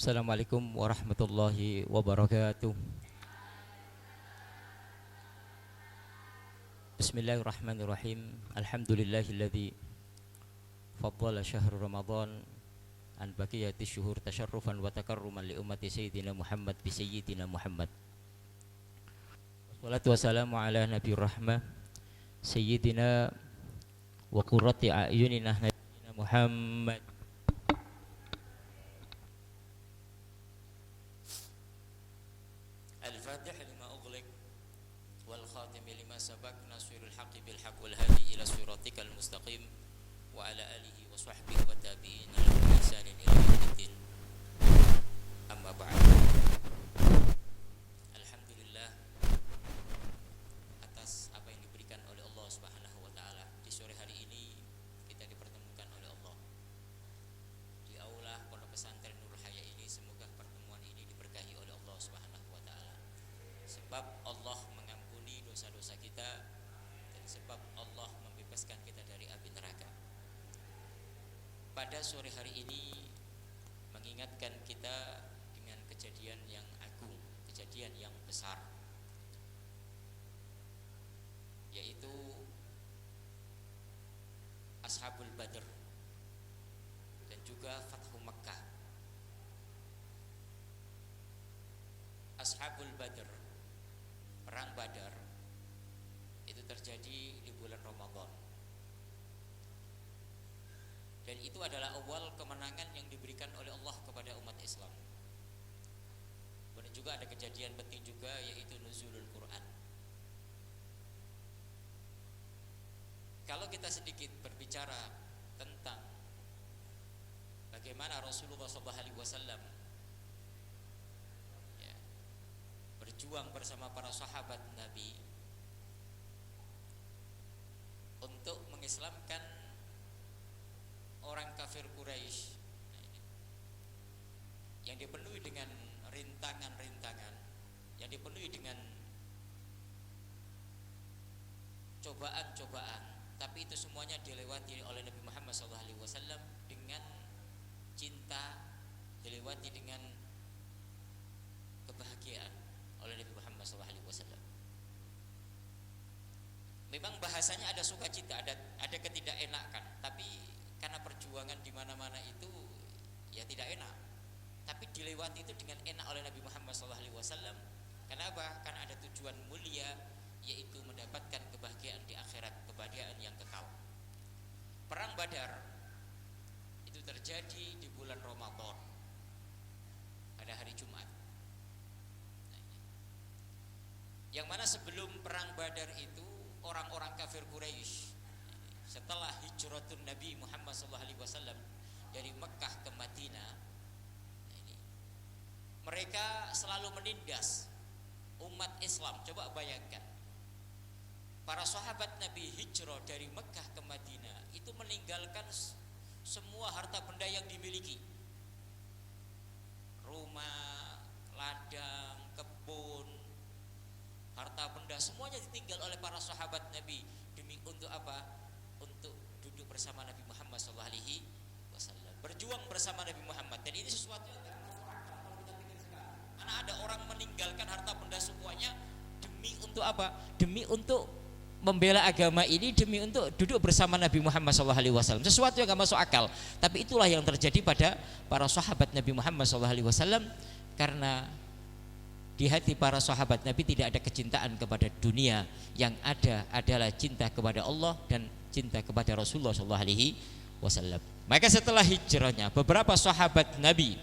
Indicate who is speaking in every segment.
Speaker 1: Assalamualaikum warahmatullahi wabarakatuh. Bismillahirrahmanirrahim. Alhamdulillahilladzi faddala syahr Ramadan an baqiyati syuhur tasyarrufan wa takarruman li ummati sayyidina Muhammad bi sayyidina Muhammad. Wassalatu wassalamu ala nabiyir rahmah sayyidina wa qurrati a'yunina nabiyina Muhammad. Al-Fatih lima ughliq wal khatim lima sabaq nasirul haqqi bil haqq wal hadi ila siratikal mustaqim wa ala alihi wa sahbihi wa tabi'in lahum bi ihsanin ila yaumiddin. Amma ba'd. Alhamdulillah atas apa yang diberikan oleh Allah Subhanahu wa taala, di sore hari ini kita dipertemukan oleh Allah di aula Pondok Pesantren Nurul Haya ini. Semoga pertemuan ini diberkahi oleh Allah Subhanahu wa taala, sebab Allah mengampuni dosa-dosa kita dan sebab Allah membebaskan kita dari api neraka. Pada sore hari ini mengingatkan kita dengan kejadian yang agung, kejadian yang besar, yaitu Ashabul Badr dan juga Fathu Makkah. Ashabul Badr, perang Badar, itu terjadi di bulan Ramadan, dan itu adalah awal kemenangan yang diberikan oleh Allah kepada umat Islam. Kemudian juga ada kejadian penting juga, yaitu nuzulul Quran. Kalau kita sedikit berbicara tentang bagaimana Rasulullah SAW berjuang bersama para sahabat Nabi untuk mengislamkan orang kafir Quraisy, yang dipenuhi dengan rintangan-rintangan, yang dipenuhi dengan cobaan-cobaan, tapi itu semuanya dilewati oleh Nabi Muhammad SAW dengan cinta, dilewati dengan kebahagiaan oleh Nabi Muhammad SAW. Memang bahasanya ada sukacita, ada ketidakenakan, tapi karena perjuangan di mana-mana itu ya tidak enak, tapi dilewati itu dengan enak oleh Nabi Muhammad SAW. Kenapa? Karena ada tujuan mulia, yaitu mendapatkan kebahagiaan di akhirat, kebahagiaan yang kekal. Perang Badar itu terjadi di bulan Ramadan pada hari Jumat, yang mana sebelum perang Badar itu orang-orang kafir Quraisy, setelah hijratun Nabi Muhammad SAW dari Mekah ke Madinah, mereka selalu menindas umat Islam. Coba bayangkan, para sahabat Nabi hijrah dari Mekah ke Madinah itu meninggalkan semua harta benda yang dimiliki, rumah, ladang, kebun, harta benda, semuanya ditinggal oleh para sahabat Nabi. Demi untuk apa? Untuk duduk bersama Nabi Muhammad SAW, berjuang bersama Nabi Muhammad. Dan ini sesuatu yang tidak masuk akal kalau kita pikir sekarang. Karena ada orang meninggalkan harta benda semuanya demi untuk apa? Demi untuk membela agama ini, demi untuk duduk bersama Nabi Muhammad SAW. Sesuatu yang tidak masuk akal. Tapi itulah yang terjadi pada para sahabat Nabi Muhammad SAW, karena di hati para sahabat Nabi tidak ada kecintaan kepada dunia, yang ada adalah cinta kepada Allah dan cinta kepada Rasulullah SAW. Maka setelah hijrahnya beberapa sahabat Nabi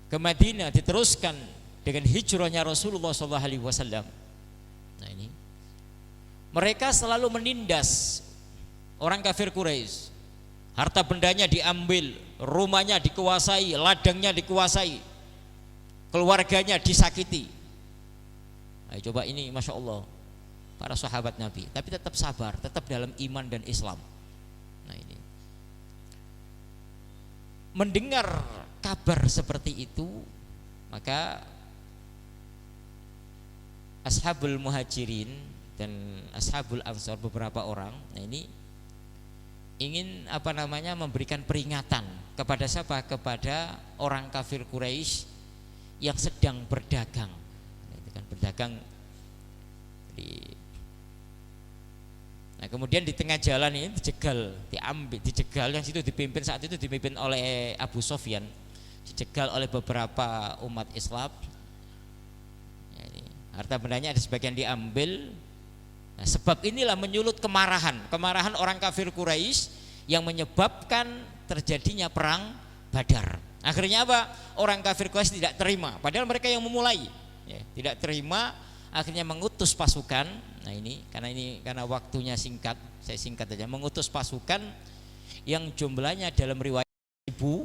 Speaker 1: ke Madinah, diteruskan dengan hijrahnya Rasulullah SAW. Nah ini, mereka selalu menindas orang kafir Quraisy. Harta bendanya diambil, rumahnya dikuasai, ladangnya dikuasai, keluarganya disakiti. Nah, coba ini, Masya Allah, para sahabat Nabi, tapi tetap sabar, tetap dalam iman dan Islam. Nah ini, mendengar kabar seperti itu, maka Ashabul Muhajirin dan Ashabul Ansor, beberapa orang, nah ini ingin memberikan peringatan kepada siapa? Kepada orang kafir Quraisy yang sedang berdagang. Itu kan berdagang Nah, kemudian di tengah jalan ini dijegal yang situ saat itu dipimpin oleh Abu Sofyan, dijegal oleh beberapa umat Islam. Ya, ini, harta bendanya ada sebagian diambil. Nah, sebab inilah menyulut kemarahan orang kafir Quraisy yang menyebabkan terjadinya perang Badar. Akhirnya apa? Orang kafir Quraisy tidak terima, padahal mereka yang memulai. Ya, tidak terima, akhirnya mengutus pasukan. Nah, karena waktunya singkat, saya singkat saja. Mengutus pasukan yang jumlahnya dalam riwayat 1000,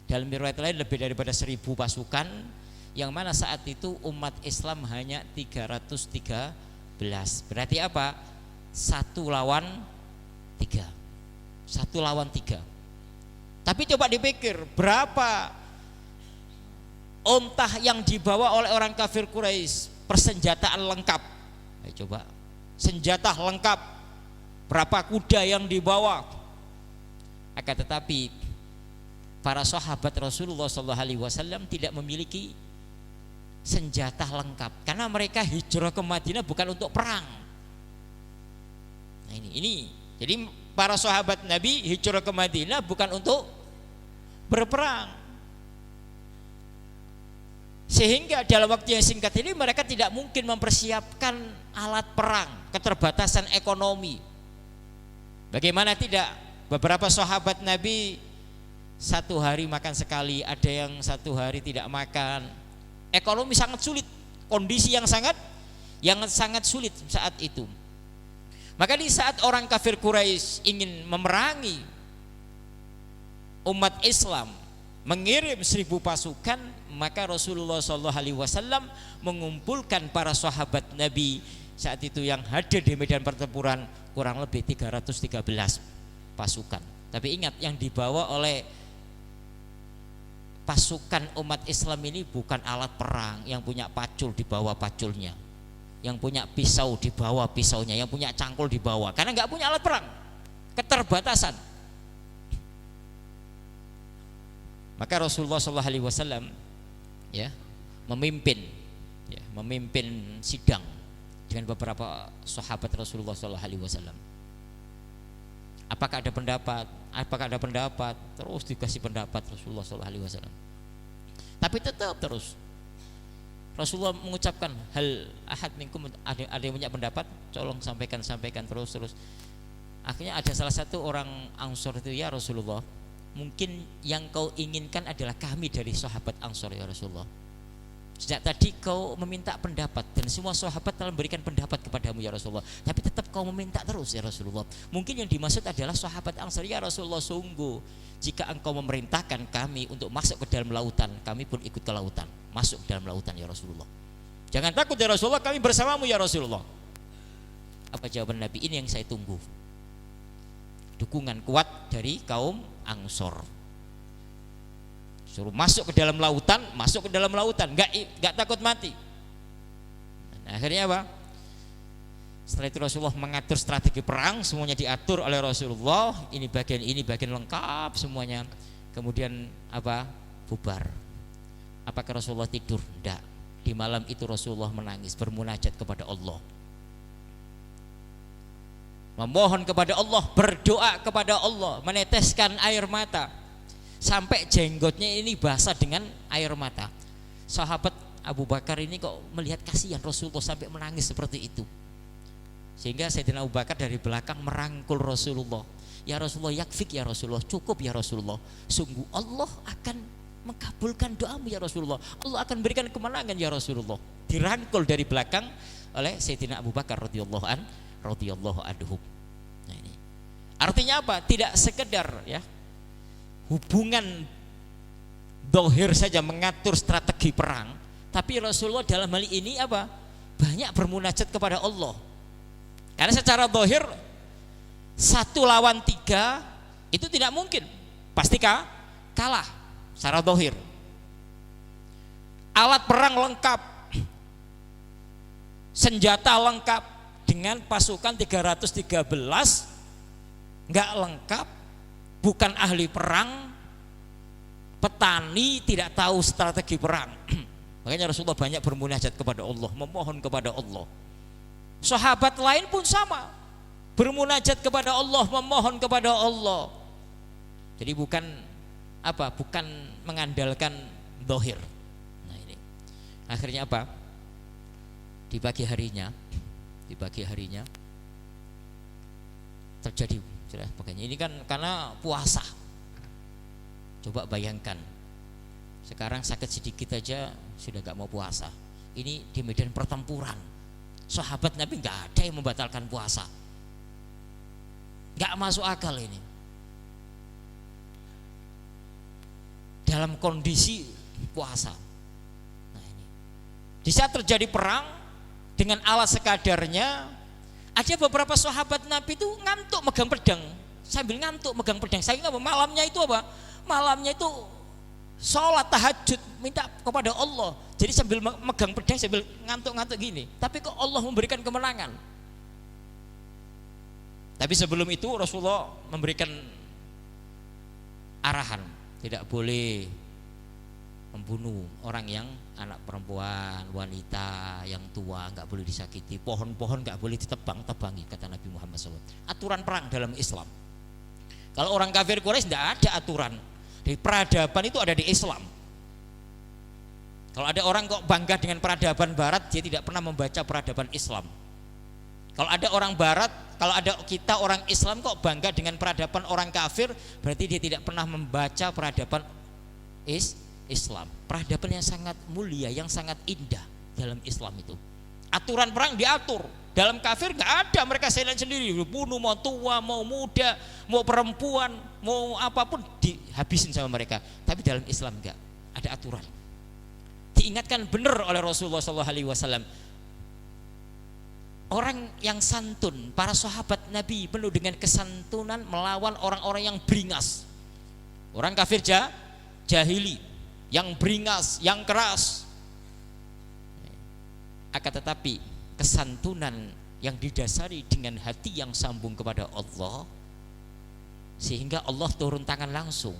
Speaker 1: dalam riwayat lain lebih daripada 1000 pasukan, yang mana saat itu umat Islam hanya 313. Berarti apa? 1 lawan 3. Tapi coba dipikir, berapa ontah yang dibawa oleh orang kafir Quraisy, persenjataan lengkap. Ayo coba, senjata lengkap, berapa kuda yang dibawa. Akan tetapi para sahabat Rasulullah SAW tidak memiliki senjata lengkap, karena mereka hijrah ke Madinah bukan untuk perang. Nah, ini jadi para sahabat Nabi hijrah ke Madinah bukan untuk berperang, sehingga dalam waktu yang singkat ini mereka tidak mungkin mempersiapkan alat perang, keterbatasan ekonomi. Bagaimana tidak, beberapa sahabat Nabi 1 hari makan sekali, ada yang 1 hari tidak makan. Ekonomi sangat sulit, kondisi yang sangat sulit saat itu. Maka di saat orang kafir Quraisy ingin memerangi umat Islam, mengirim 1000 pasukan, maka Rasulullah SAW mengumpulkan para sahabat Nabi saat itu yang hadir di medan pertempuran kurang lebih 313 pasukan. Tapi ingat, yang dibawa oleh pasukan umat Islam ini bukan alat perang, yang punya pacul di bawah paculnya, yang punya pisau di bawah pisaunya, yang punya cangkul di bawah, karena nggak punya alat perang, keterbatasan. Maka Rasulullah SAW memimpin sidang dengan beberapa sahabat Rasulullah SAW. Apakah ada pendapat? Terus dikasih pendapat Rasulullah SAW. Tapi tetap terus Rasulullah mengucapkan, hal ahad minkum, ada yang punya pendapat, tolong sampaikan terus. Akhirnya ada salah satu orang Ansor itu, ya Rasulullah, mungkin yang kau inginkan adalah kami dari sahabat Ansor, ya Rasulullah. Sejak tadi kau meminta pendapat dan semua sahabat telah memberikan pendapat kepadamu, ya Rasulullah, tapi tetap kau meminta terus, ya Rasulullah. Mungkin yang dimaksud adalah sahabat Ansor. Ya Rasulullah, sungguh jika engkau memerintahkan kami untuk masuk ke dalam lautan, kami pun ikut ke lautan, masuk ke dalam lautan, ya Rasulullah. Jangan takut, ya Rasulullah, kami bersamamu, ya Rasulullah. Apa jawaban Nabi? Ini yang saya tunggu, dukungan kuat dari kaum Ansor. Suruh masuk ke dalam lautan, nggak takut mati. Nah, akhirnya apa? Setelah itu Rasulullah mengatur strategi perang, semuanya diatur oleh Rasulullah. Ini bagian lengkap semuanya. Kemudian apa? Bubar. Apakah Rasulullah tidur? Tidak. Di malam itu Rasulullah menangis, bermunajat kepada Allah, memohon kepada Allah, berdoa kepada Allah, meneteskan air mata sampai jenggotnya ini basah dengan air mata. Sahabat Abu Bakar ini kok melihat kasihan Rasulullah sampai menangis seperti itu, sehingga Sayyidina Abu Bakar dari belakang merangkul Rasulullah. Ya Rasulullah, yakfik ya Rasulullah, cukup ya Rasulullah, sungguh Allah akan mengabulkan doamu ya Rasulullah, Allah akan berikan kemenangan ya Rasulullah. Dirangkul dari belakang oleh Sayyidina Abu Bakar radhiyallahu anhu. Nah, ini artinya apa? Tidak sekedar ya hubungan dohir saja mengatur strategi perang, tapi Rasulullah dalam hal ini apa? Banyak bermunajat kepada Allah. Karena secara dohir 1 lawan 3 itu tidak mungkin, pasti kalah secara dohir. Alat perang lengkap, senjata lengkap, dengan pasukan 313 nggak lengkap, bukan ahli perang, petani, tidak tahu strategi perang. Makanya Rasulullah banyak bermunajat kepada Allah, memohon kepada Allah. Sahabat lain pun sama, bermunajat kepada Allah, memohon kepada Allah. Jadi bukan mengandalkan zahir. Nah ini akhirnya apa? Di pagi harinya terjadi makanya ini kan karena puasa. Coba bayangkan sekarang sakit sedikit aja sudah gak mau puasa. Ini di medan pertempuran, sahabat Nabi gak ada yang membatalkan puasa. Gak masuk akal ini dalam kondisi puasa. Nah ini di saat terjadi perang dengan alat sekadarnya, ada beberapa sahabat Nabi itu ngantuk megang pedang, sambil ngantuk megang pedang. Saya ingat malamnya itu malamnya itu sholat tahajud, minta kepada Allah. Jadi sambil megang pedang, sambil ngantuk-ngantuk gini. Tapi kok Allah memberikan kemenangan. Tapi sebelum itu Rasulullah memberikan arahan, tidak boleh membunuh orang yang anak perempuan, wanita, yang tua, nggak boleh disakiti. Pohon-pohon nggak boleh ditebang-tebangi, kata Nabi Muhammad SAW. Aturan perang dalam Islam. Kalau orang kafir Quraisy tidak ada aturan. Di peradaban itu ada di Islam. Kalau ada orang kok bangga dengan peradaban Barat, dia tidak pernah membaca peradaban Islam. Kalau ada orang Barat, kalau ada kita orang Islam kok bangga dengan peradaban orang kafir, berarti dia tidak pernah membaca peradaban Islam. Peradaban yang sangat mulia, yang sangat indah dalam Islam itu. Aturan perang diatur. Dalam kafir nggak ada, mereka silent sendiri, bunuh mau tua, mau muda, mau perempuan, mau apapun dihabisin sama mereka. Tapi dalam Islam nggak ada aturan. Diingatkan benar oleh Rasulullah SAW. Orang yang santun, para sahabat Nabi penuh dengan kesantunan melawan orang-orang yang beringas. Orang kafir jahili, yang beringas, yang keras. Akan tetapi kesantunan yang didasari dengan hati yang sambung kepada Allah, sehingga Allah turun tangan langsung.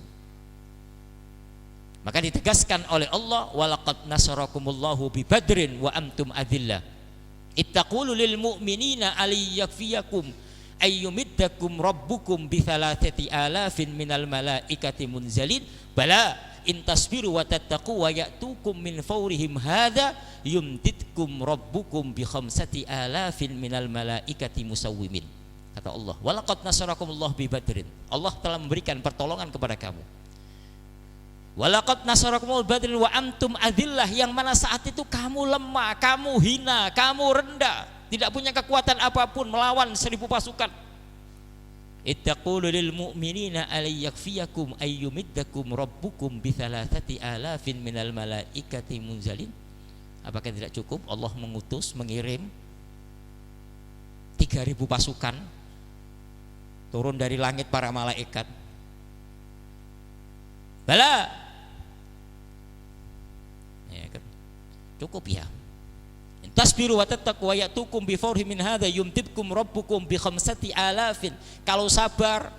Speaker 1: Maka ditegaskan oleh Allah, walaqad nasarakumullahu bi badrin wa antum adillah ittaqulu lil mu'minina aliyakfiyakum ayyumiddakum rabbukum bi thalathati alafin minal malaikati munzalin bala in tasbiru wa tattaqu wa ya'tukum min fawrihim hadza yumdidkum rabbukum bi khamsati alafin minal malaikati musawwimin. Kata Allah, walaqad nasarakumullah bi badrin. Allah telah memberikan pertolongan kepada kamu. Walaqad nasarakumul badrin wa antum adillah, yang mana saat itu kamu lemah, kamu hina, kamu rendah, tidak punya kekuatan apapun melawan 1000 pasukan. Ittaqulu lil mu'minina aliyakfiyakum ayyumiddakum rabbukum bi thalathati alafin minal malaikati munzalin. Apakah tidak cukup Allah mengirim 3000 pasukan turun dari langit para malaikat? Bala, ya kan? Cukup ya. Tasbiru wa tattaqu wa ya'tukum bi fawrihim min hadza yumdidkum rabbukum bi khamsati alafin. Kalau sabar,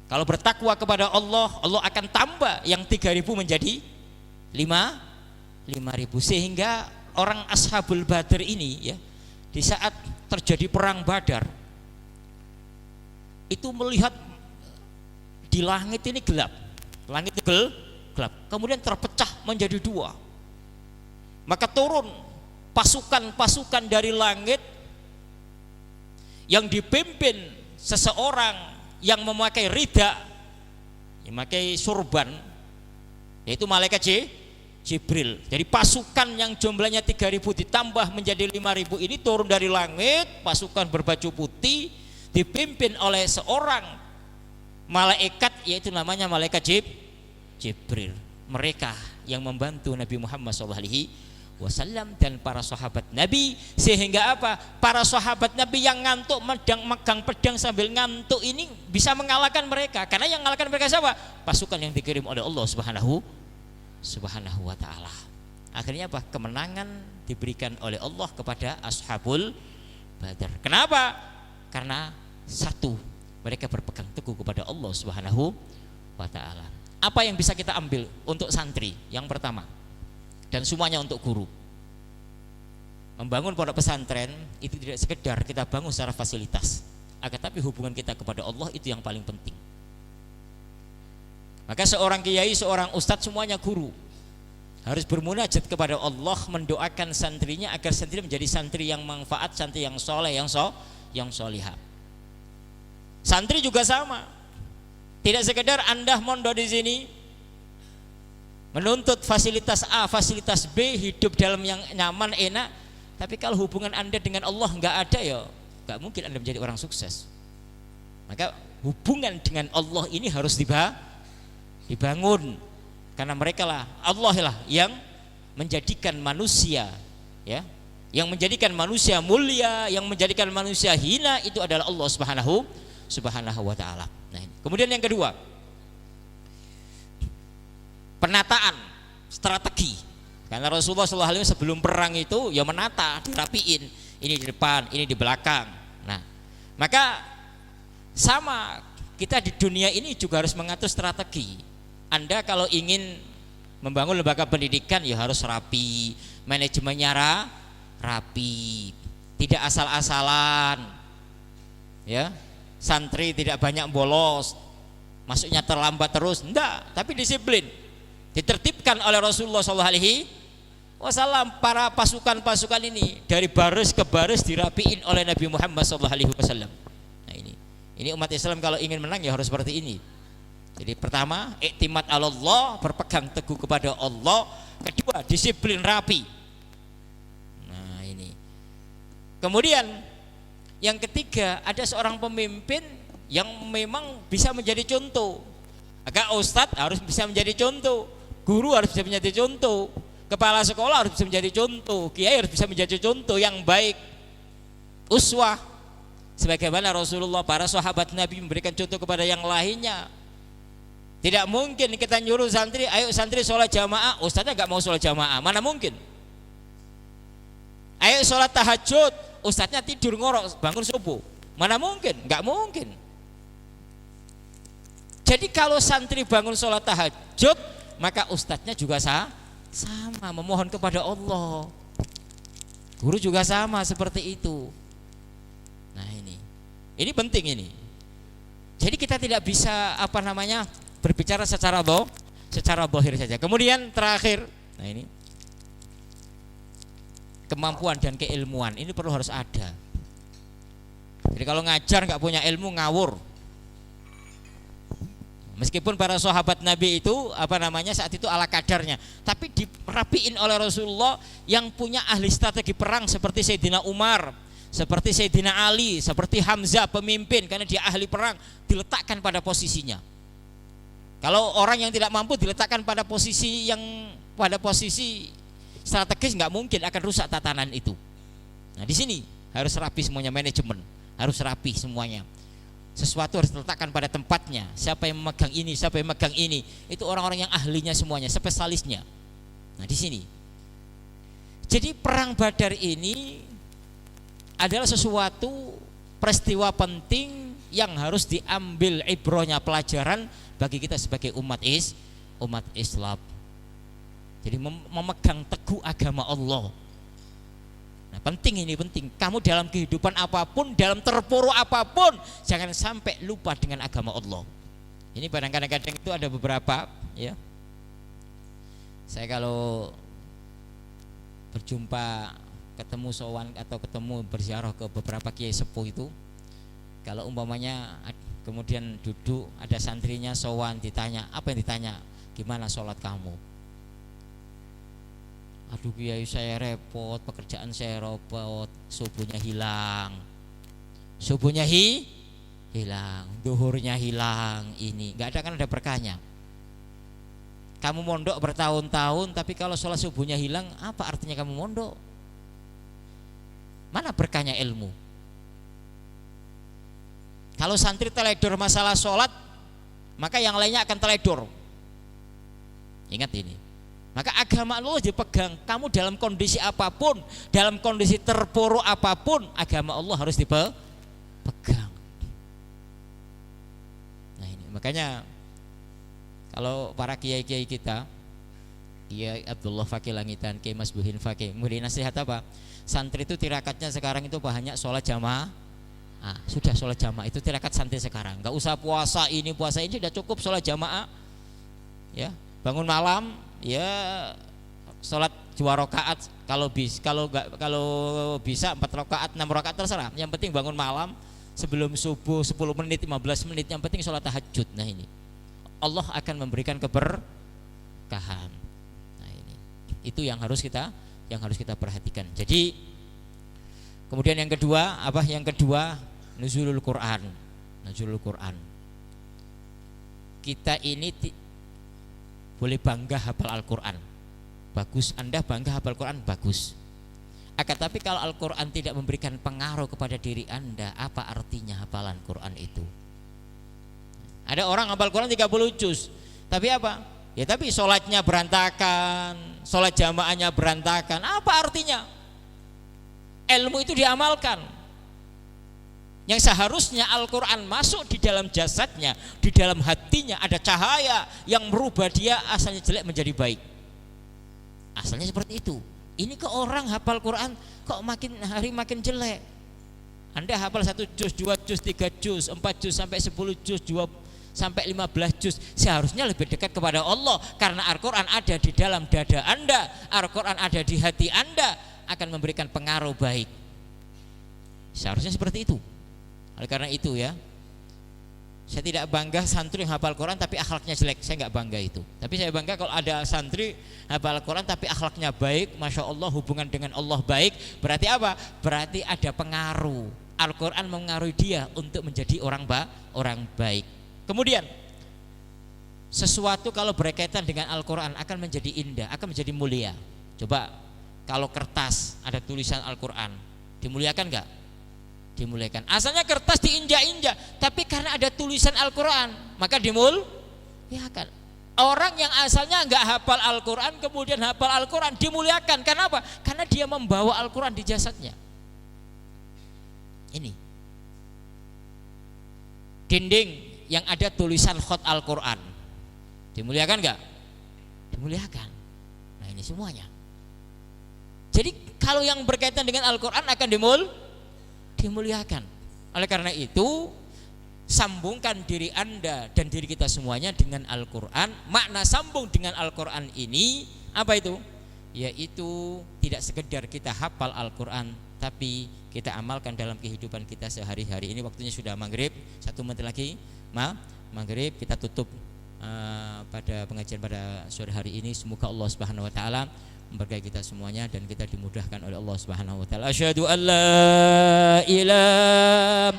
Speaker 1: kalau bertakwa kepada Allah, Allah akan tambah yang 3000 menjadi 5.000. Sehingga orang Ashabul Badar ini ya, di saat terjadi perang Badar itu melihat di langit ini gelap. Langit gelap, kemudian terpecah menjadi 2. Maka turun pasukan-pasukan dari langit yang dipimpin seseorang yang memakai rida, memakai surban, yaitu malaikat Jibril. Jadi pasukan yang jumlahnya 3000 ditambah menjadi 5000 ini turun dari langit, pasukan berbaju putih dipimpin oleh seorang malaikat, yaitu namanya malaikat Jibril. Mereka yang membantu Nabi Muhammad SAW dan para sahabat Nabi, sehingga apa? Para sahabat Nabi yang ngantuk megang pedang sambil ngantuk ini bisa mengalahkan mereka. Karena yang mengalahkan mereka siapa? Pasukan yang dikirim oleh Allah Subhanahu wa ta'ala. Akhirnya apa? Kemenangan diberikan oleh Allah kepada Ashabul Badar. Kenapa? Karena satu, Mereka berpegang teguh kepada Allah Subhanahu wa ta'ala. Apa yang bisa kita ambil untuk santri? Yang pertama, dan semuanya untuk guru, membangun pondok pesantren itu tidak sekedar kita bangun secara fasilitas, akan tapi hubungan kita kepada Allah itu yang paling penting. Maka seorang kiai, seorang ustadz, semuanya guru, harus bermunajat kepada Allah, mendoakan santrinya agar santri menjadi santri yang manfaat, santri yang soleh, yang solihah. Santri juga sama, tidak sekedar Anda mondok di sini menuntut fasilitas A, fasilitas B, hidup dalam yang nyaman, enak, tapi kalau hubungan Anda dengan Allah nggak ada, ya nggak mungkin Anda menjadi orang sukses. Maka hubungan dengan Allah ini harus dibangun, karena mereka lah, Allah lah yang menjadikan manusia, ya, yang menjadikan manusia mulia, yang menjadikan manusia hina itu adalah Allah Subhanahu wa ta'ala. Nah, kemudian yang kedua, penataan strategi. Karena Rasulullah SAW sebelum perang itu ya menata, dirapiin, ini di depan, ini di belakang. Nah, maka sama kita di dunia ini juga harus mengatur strategi. Anda kalau ingin membangun lembaga pendidikan ya harus rapi, manajemennya rapi, tidak asal-asalan, ya. Santri tidak banyak bolos, masuknya terlambat terus, enggak, tapi disiplin, ditertibkan oleh Rasulullah SAW. Para pasukan-pasukan ini dari baris ke baris dirapiin oleh Nabi Muhammad SAW. Nah ini umat Islam kalau ingin menang ya harus seperti ini. Jadi pertama, iktimat Allah, berpegang teguh kepada Allah. Kedua, disiplin rapi. Nah ini. Kemudian yang ketiga, ada seorang pemimpin yang memang bisa menjadi contoh. Agak ustadz harus bisa menjadi contoh, guru harus bisa menjadi contoh, kepala sekolah harus bisa menjadi contoh, kiai harus bisa menjadi contoh yang baik, uswah. Sebagaimana Rasulullah, para sahabat Nabi memberikan contoh kepada yang lainnya. Tidak mungkin kita nyuruh santri, ayo santri sholat jamaah, ustadznya gak mau sholat jamaah, mana mungkin. Ayo sholat tahajud, ustadznya tidur ngorok bangun subuh, mana mungkin, gak mungkin. Jadi kalau santri bangun sholat tahajud, maka ustadznya juga sama memohon kepada Allah. Guru juga sama seperti itu. Nah ini penting ini. Jadi kita tidak bisa berbicara secara zahir saja. Kemudian terakhir, nah ini kemampuan dan keilmuan ini harus ada. Jadi kalau ngajar nggak punya ilmu, ngawur. Meskipun para sahabat Nabi itu saat itu ala kadarnya, tapi dirapiin oleh Rasulullah yang punya ahli strategi perang seperti Sayyidina Umar, seperti Sayyidina Ali, seperti Hamzah pemimpin, karena dia ahli perang, diletakkan pada posisinya. Kalau orang yang tidak mampu diletakkan pada posisi strategis, nggak mungkin, akan rusak tatanan itu. Nah di sini harus rapi semuanya, manajemen harus rapi semuanya. Sesuatu harus diletakkan pada tempatnya. Siapa yang memegang ini, siapa yang memegang ini, itu orang-orang yang ahlinya semuanya, spesialisnya. Nah di sini. Jadi perang Badar ini adalah sesuatu peristiwa penting yang harus diambil ibrahnya, pelajaran bagi kita sebagai umat Islam. Jadi memegang teguh agama Allah. Nah penting, ini penting. Kamu dalam kehidupan apapun, dalam terpuruk apapun, jangan sampai lupa dengan agama Allah. Ini kadang-kadang itu ada beberapa, ya. Saya kalau berjumpa, ketemu sowan atau ketemu berziarah ke beberapa kiai sepuh itu, kalau umpamanya kemudian duduk ada santrinya sowan, ditanya, apa yang ditanya? Gimana sholat kamu? Aduh kiai, saya repot, pekerjaan saya repot, subuhnya hilang, duhurnya hilang, ini nggak ada, kan ada berkahnya. Kamu mondok bertahun-tahun, tapi kalau sholat subuhnya hilang, apa artinya kamu mondok? Mana berkahnya ilmu? Kalau santri teledor masalah sholat, maka yang lainnya akan teledor. Ingat ini. Maka agama Allah dipegang. Kamu dalam kondisi apapun, dalam kondisi terpuruk apapun, agama Allah harus dipegang. Makanya kalau para kiai-kiai kita, Kiai Abdullah Fakih Langitan, Kiai Mas Buhin Fakih, memberi nasihat apa? Santri itu tirakatnya sekarang itu banyak sholat jamaah. Sudah sholat jamaah itu tirakat santri sekarang. Gak usah puasa ini sudah cukup sholat jamaah. Ya, bangun malam ya sholat 2 rakaat, kalau bisa 4 rakaat 6 rakaat terserah. Yang penting bangun malam sebelum subuh 10 menit 15 menit, yang penting sholat tahajud. Nah ini Allah akan memberikan keberkahan. Nah ini itu yang harus kita perhatikan. Jadi kemudian yang kedua apa? Yang kedua nuzulul Quran. Nuzulul Quran. Kita ini boleh bangga hafal Al-Quran. Bagus, Anda bangga hafal Quran, bagus. Akan tapi kalau Al-Quran tidak memberikan pengaruh kepada diri Anda, apa artinya hafalan Quran itu? Ada orang hafal Quran 30 juz, tapi apa? Ya tapi sholatnya berantakan, sholat jamaahnya berantakan. Apa artinya? Ilmu itu diamalkan. Yang seharusnya Al-Quran masuk di dalam jasadnya, di dalam hatinya, ada cahaya yang merubah dia asalnya jelek menjadi baik. Asalnya seperti itu. Ini ke orang hafal Quran kok makin hari makin jelek. Anda hafal 1 juz, 2 juz, 3 juz, 4 juz sampai 10 juz, 2 sampai 15 juz, seharusnya lebih dekat kepada Allah karena Al-Quran ada di dalam dada Anda, Al-Quran ada di hati Anda, akan memberikan pengaruh baik. Seharusnya seperti itu. Oleh karena itu ya, saya tidak bangga santri yang hafal Quran tapi akhlaknya jelek, saya nggak bangga itu. Tapi saya bangga kalau ada santri hafal Quran tapi akhlaknya baik, masya Allah, hubungan dengan Allah baik. Berarti apa? Berarti ada pengaruh. Al-Quran mengaruhi dia untuk menjadi orang baik. Kemudian sesuatu kalau berkaitan dengan Al-Quran akan menjadi indah, akan menjadi mulia. Coba kalau kertas ada tulisan Al-Quran, dimuliakan nggak? Dimuliakan. Asalnya kertas diinjak-injak, tapi karena ada tulisan Al-Quran maka dimuliakan. Orang yang asalnya nggak hafal Al-Quran kemudian hafal Al-Quran dimuliakan. Karena apa? Karena dia membawa Al-Quran di jasadnya. Ini dinding yang ada tulisan khot Al-Quran dimuliakan nggak? Dimuliakan. Nah ini semuanya. Jadi kalau yang berkaitan dengan Al-Quran akan dimuliakan. Oleh karena itu sambungkan diri Anda dan diri kita semuanya dengan Al-Quran. Makna sambung dengan Al-Quran ini apa itu? Yaitu tidak sekedar kita hafal Al-Quran, tapi kita amalkan dalam kehidupan kita sehari-hari. Ini waktunya sudah maghrib, 1 menit lagi maghrib. Kita tutup pada pengajian pada sore hari ini. Semoga Allah Subhanahu Wa Taala memberkahi kita semuanya dan kita dimudahkan oleh Allah Subhanahu Wa Taala. Asyhadu an la ilaha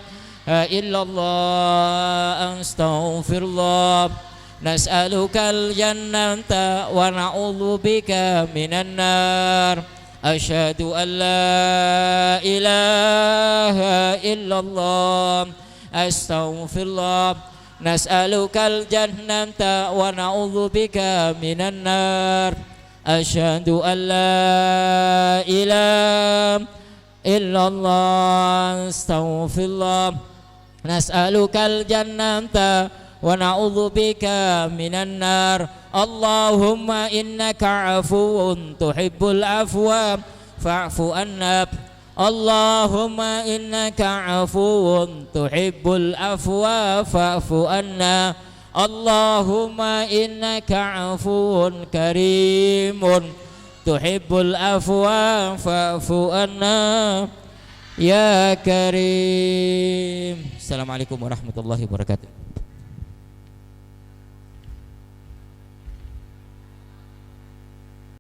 Speaker 1: illallah, astaghfirullah, nas'alukal jannata wa na'udzubika minan nar. Asyhadu an la ilaha illallah, astaghfirullah, nas'alukal jannata wa na'udzubika minan nar. Asyhadu an la ilaha illallah, astaghfirullah, nas'alukal jannata wa na'udzubika minan nar. Allahumma innaka afuwun tuhibbul afwa fa'fu anna. Allahumma innaka afuwun tuhibbul afwa fa'fu anna. Allahumma innaka afuwun karimun tuhibbul afwa fa'fu anna ya karim. Assalamualaikum warahmatullahi wabarakatuh.